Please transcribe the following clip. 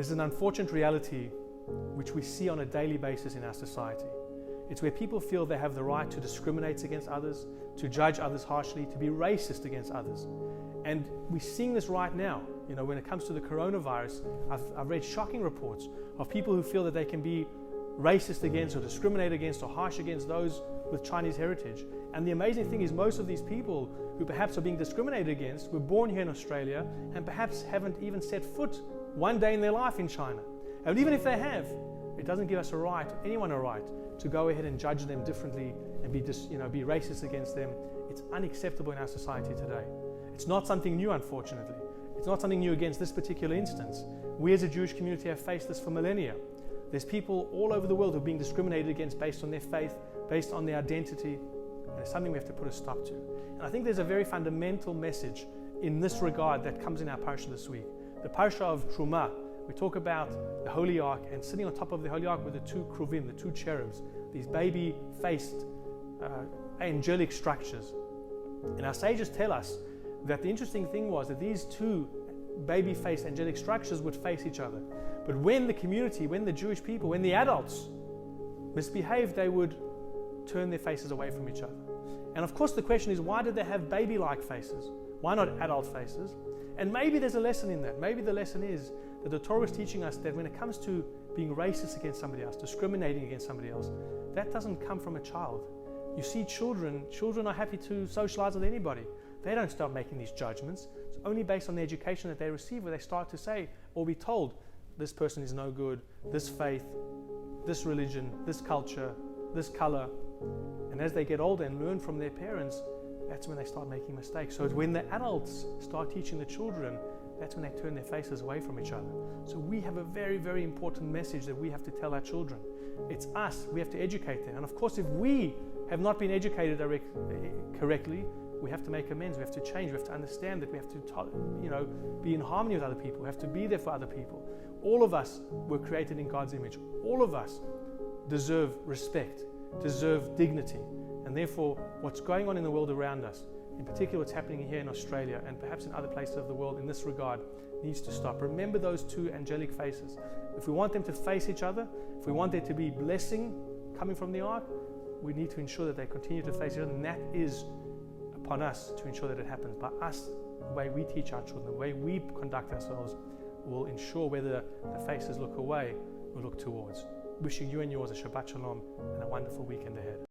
This is an unfortunate reality which we see on a daily basis in our society. It's where people feel they have the right to discriminate against others, to judge others harshly, to be racist against others. And we're seeing this right now. You know, when it comes to the coronavirus, I've read shocking reports of people who feel that they can be racist against or discriminate against or harsh against those with Chinese heritage. And the amazing thing is most of these people who perhaps are being discriminated against were born here in Australia and perhaps haven't even set foot one day in their life in China. And even if they have, it doesn't give us a right, anyone a right, to go ahead and judge them differently and be racist against them. It's unacceptable in our society today. It's not something new, unfortunately. It's not something new against this particular instance. We as a Jewish community have faced this for millennia. There's people all over the world who are being discriminated against based on their faith, based on their identity, and it's something we have to put a stop to. And I think there's a very fundamental message in this regard that comes in our parasha this week. The parasha of Truma, we talk about the Holy Ark, and sitting on top of the Holy Ark were the two kruvim, the two cherubs, these baby-faced angelic structures. And our sages tell us that the interesting thing was that these two baby-faced angelic structures would face each other. But when the community, when the Jewish people, when the adults misbehaved, they would turn their faces away from each other. And of course the question is, why did they have baby-like faces? Why not adult faces? And maybe there's a lesson in that. Maybe the lesson is that the Torah is teaching us that when it comes to being racist against somebody else, discriminating against somebody else, that doesn't come from a child. You see children are happy to socialize with anybody. They don't start making these judgments. It's only based on the education that they receive where they start to say or be told, this person is no good, this faith, this religion, this culture, this color. And as they get older and learn from their parents, that's when they start making mistakes. So when the adults start teaching the children, that's when they turn their faces away from each other. So we have a very, very important message that we have to tell our children. It's us, we have to educate them. And of course, if we have not been educated correctly, we have to make amends, we have to change, we have to understand that we have to be in harmony with other people, we have to be there for other people. All of us were created in God's image. All of us deserve respect, deserve dignity. And therefore, what's going on in the world around us, in particular what's happening here in Australia and perhaps in other places of the world in this regard, needs to stop. Remember those two angelic faces. If we want them to face each other, if we want there to be blessing coming from the ark, we need to ensure that they continue to face each other, and that is upon us to ensure that it happens. By us, the way we teach our children, the way we conduct ourselves, will ensure whether the faces look away or look towards. Wishing you and yours a Shabbat Shalom and a wonderful weekend ahead.